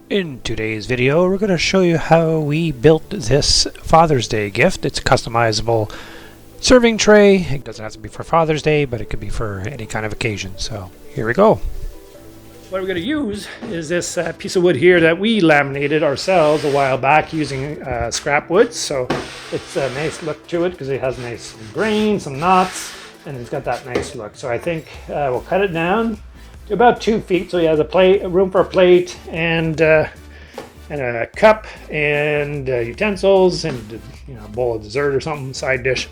In today's video, we're going to show you how we built this Father's Day gift. It's a customizable serving tray. It doesn't have to be for Father's Day, but it could be for any kind of occasion. So here we go. What we're going to use is this piece of wood here that we laminated ourselves a while back using scrap wood. So it's a nice look to it because it has nice grain, some knots, and it's got that nice look. So I think we'll cut it down to about 2 feet, so he has a room for a plate and a cup and utensils and a bowl of dessert or something, side dish.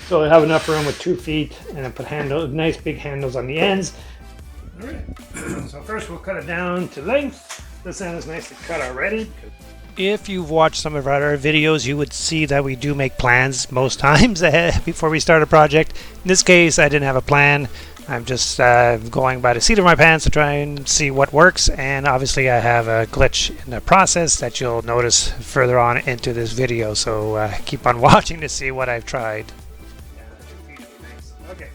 So we have enough room with 2 feet, and then put nice big handles on the ends. All right. So first we'll cut it down to length. This end is nicely cut already. If you've watched some of our other videos, you would see that we do make plans most times before we start a project. In this case, I didn't have a plan. I'm just going by the seat of my pants to try and see what works, and obviously I have a glitch in the process that you'll notice further on into this video, so keep on watching to see what I've tried. Okay.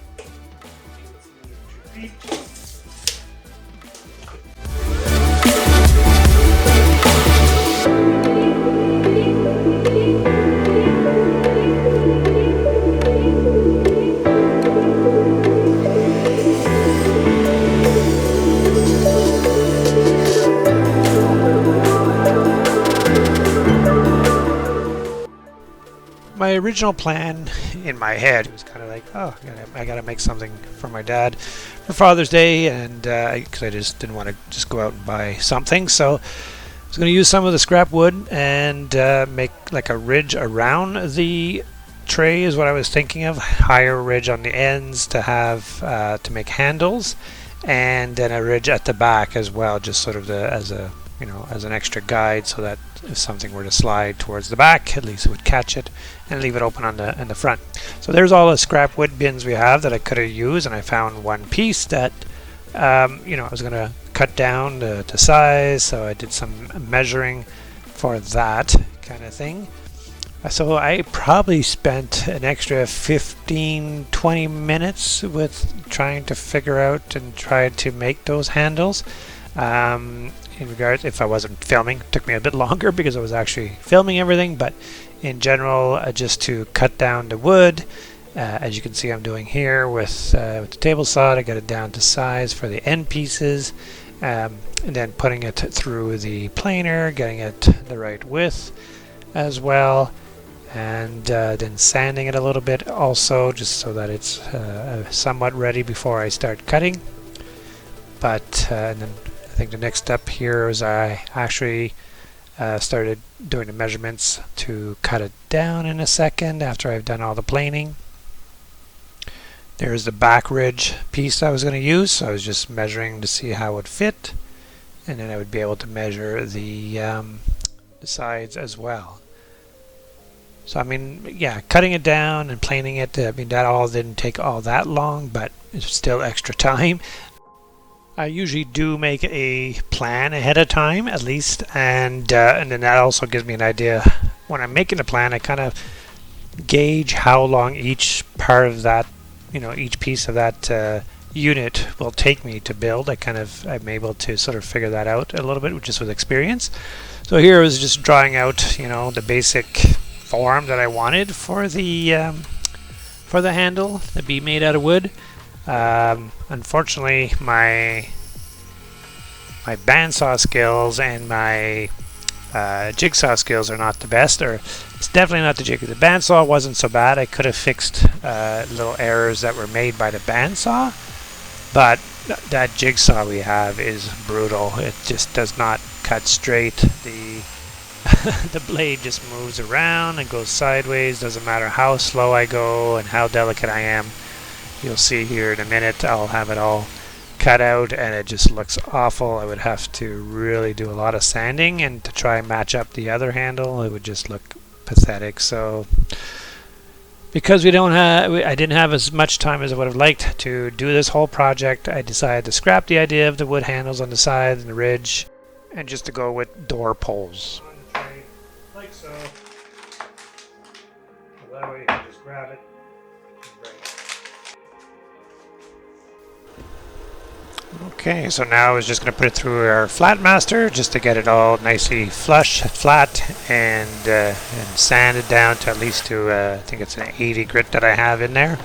My original plan in my head was kind of like, oh, I gotta make something for my dad for Father's Day, and because I just didn't want to just go out and buy something, so I was going to use some of the scrap wood and make like a ridge around the tray is what I was thinking of, higher ridge on the ends to have to make handles, and then a ridge at the back as well, just sort of as an extra guide, so that if something were to slide towards the back, at least it would catch it, and leave it open on the front. So there's all the scrap wood bins we have that I could have used, and I found one piece that I was going to cut down to size, so I did some measuring for that kind of thing. So I probably spent an extra 15-20 minutes with trying to figure out and try to make those handles. In regards, if I wasn't filming, it took me a bit longer because I was actually filming everything, but in general, just to cut down the wood, as you can see I'm doing here with the table saw, to get it down to size for the end pieces, and then putting it through the planer, getting it the right width as well, and then sanding it a little bit also, just so that it's somewhat ready before I start cutting. But and then I think the next step here is I actually started doing the measurements to cut it down in a second after I've done all the planing. There's the back ridge piece I was going to use, so I was just measuring to see how it would fit, and then I would be able to measure the sides as well. So I mean, yeah, cutting it down and planing it, I mean, that all didn't take all that long, but it's still extra time. I usually do make a plan ahead of time, at least, and then that also gives me an idea. When I'm making a plan, I kind of gauge how long each part of that, each piece of that unit will take me to build. I'm able to sort of figure that out a little bit, just with experience. So here I was just drawing out, the basic form that I wanted for the handle to be made out of wood. Unfortunately, my bandsaw skills and my jigsaw skills are not the best, or it's definitely not the jigsaw. The bandsaw wasn't so bad. I could have fixed little errors that were made by the bandsaw, but that jigsaw we have is brutal. It just does not cut straight. The blade just moves around and goes sideways. Doesn't matter how slow I go and how delicate I am. You'll see here in a minute I'll have it all cut out, and it just looks awful. I would have to really do a lot of sanding, and to try and match up the other handle, it would just look pathetic. So because I didn't have as much time as I would have liked to do this whole project, I decided to scrap the idea of the wood handles on the side and the ridge, and just to go with door poles. On the tray, like so. So that way you can just grab it and break it. Okay, so now I was just going to put it through our flat master just to get it all nicely flush, flat, and sand it down to at least to, I think it's an 80 grit that I have in there.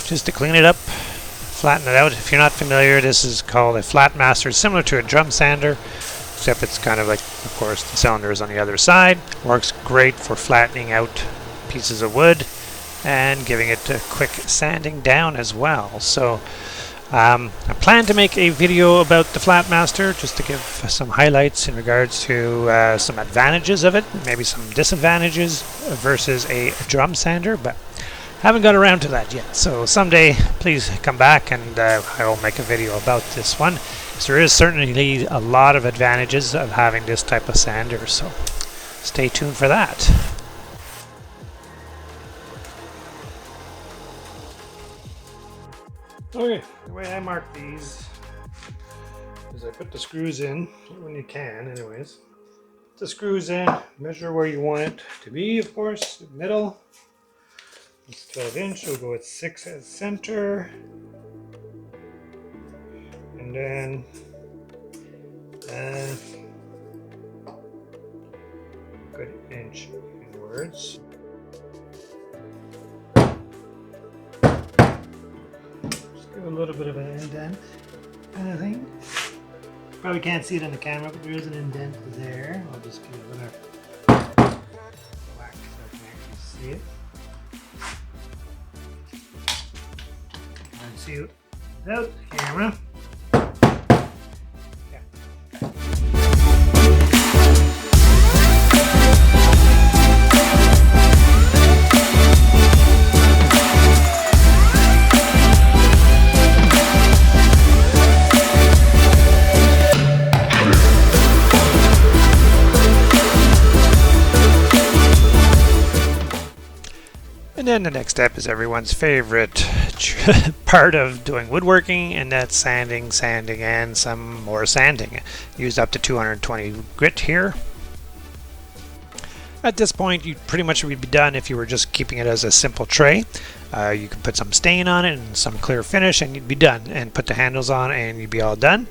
Just to clean it up, flatten it out. If you're not familiar, this is called a flat master, similar to a drum sander, except it's kind of like, of course, the cylinder is on the other side. Works great for flattening out pieces of wood and giving it a quick sanding down as well. So I plan to make a video about the Flatmaster just to give some highlights in regards to some advantages of it, maybe some disadvantages versus a drum sander, but haven't got around to that yet. So someday please come back and I will make a video about this one. So there is certainly a lot of advantages of having this type of sander, so stay tuned for that. Okay, the way I mark these is I put the screws in, when you can anyways. Put the screws in, measure where you want it to be, of course, middle. It's 12 inch, we'll go with 6 as center. And then good inch inwards. Give a little bit of an indent kind of thing. Probably can't see it on the camera, but there is an indent there. I'll just give it a whack so I can actually see it. Can't see it without the camera. And then the next step is everyone's favorite part of doing woodworking, and that's sanding, and some more sanding. Used up to 220 grit here. At this point, you pretty much would be done if you were just keeping it as a simple tray. You can put some stain on it and some clear finish and you'd be done, and put the handles on and you'd be all done.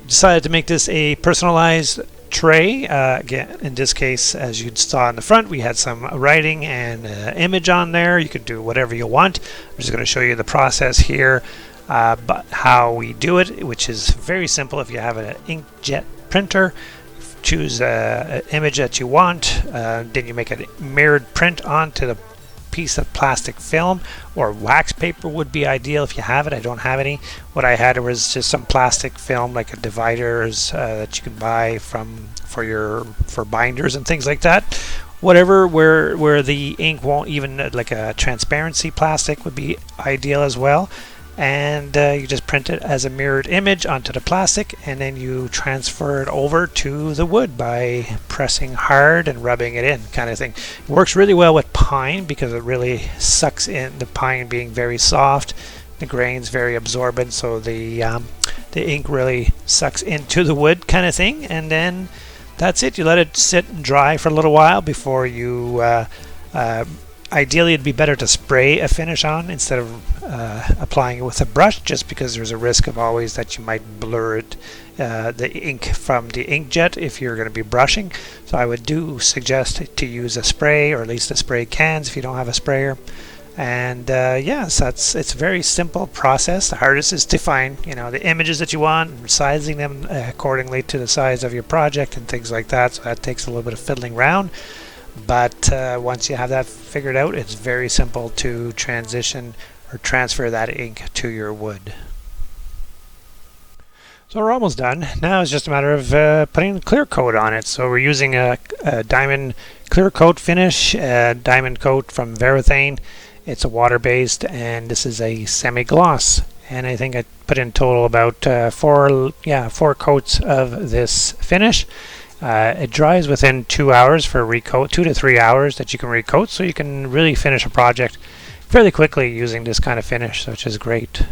Decided to make this a personalized tray. Again, in this case, as you saw in the front, we had some writing and image on there. You could do whatever you want. I'm just going to show you the process here, but how we do it, which is very simple. If you have an inkjet printer, choose an image that you want, then you make a mirrored print onto the piece of plastic film, or wax paper would be ideal if you have it. I don't have any. What I had was just some plastic film, like a dividers that you can buy for binders and things like that. Whatever, where the ink won't even, like a transparency plastic would be ideal as well. And you just print it as a mirrored image onto the plastic, and then you transfer it over to the wood by pressing hard and rubbing it in, kind of thing. It works really well with pine because it really sucks in, the pine being very soft, the grain's very absorbent, so the ink really sucks into the wood, kind of thing. And then that's it. You let it sit and dry for a little while before you ideally, it'd be better to spray a finish on instead of applying it with a brush, just because there's a risk of always that you might blur it, the ink from the inkjet if you're going to be brushing. So I would suggest to use a spray, or at least a spray cans if you don't have a sprayer. And yes, it's a very simple process. The hardest is to find, the images that you want, and sizing them accordingly to the size of your project and things like that. So that takes a little bit of fiddling around. But once you have that figured out, it's very simple to transition or transfer that ink to your wood. So we're almost done. Now it's just a matter of putting clear coat on it. So we're using a diamond clear coat finish, diamond coat from Varathane. It's a water-based, and this is a semi-gloss. And I think I put in total about 4 coats of this finish. It dries within 2 hours for recoat, 2 to 3 hours that you can recoat, so you can really finish a project fairly quickly using this kind of finish, which is great.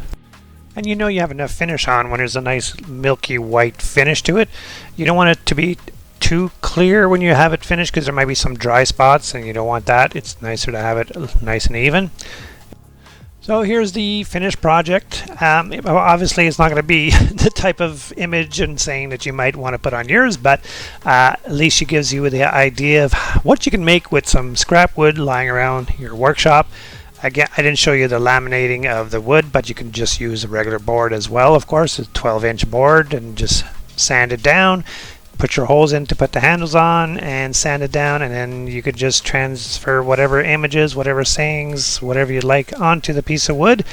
And you have enough finish on when there's a nice milky white finish to it. You don't want it to be too clear when you have it finished, because there might be some dry spots and you don't want that. It's nicer to have it nice and even. So here's the finished project. Obviously it's not going to be the type of image and saying that you might want to put on yours, but at least she gives you the idea of what you can make with some scrap wood lying around your workshop. Again, I didn't show you the laminating of the wood, but you can just use a regular board as well, of course, a 12-inch board, and just sand it down. Put your holes in to put the handles on and sand it down, and then you could just transfer whatever images, whatever sayings, whatever you like onto the piece of wood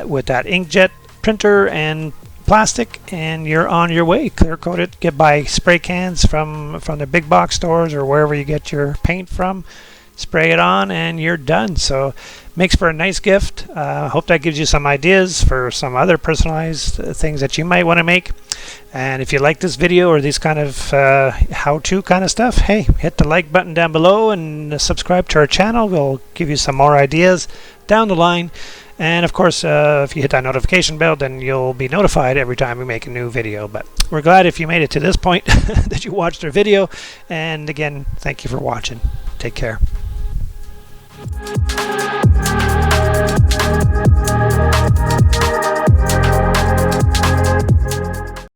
with that inkjet printer and plastic, and you're on your way. Clear coat it, get buy spray cans from the big box stores or wherever you get your paint from. Spray it on and you're done. So makes for a nice gift. Hope that gives you some ideas for some other personalized things that you might want to make. And if you like this video or these kind of how-to kind of stuff, hey, hit the like button down below and subscribe to our channel. We'll give you some more ideas down the line. And of course, if you hit that notification bell, then you'll be notified every time we make a new video. But we're glad if you made it to this point that you watched our video. And again, thank you for watching. Take care.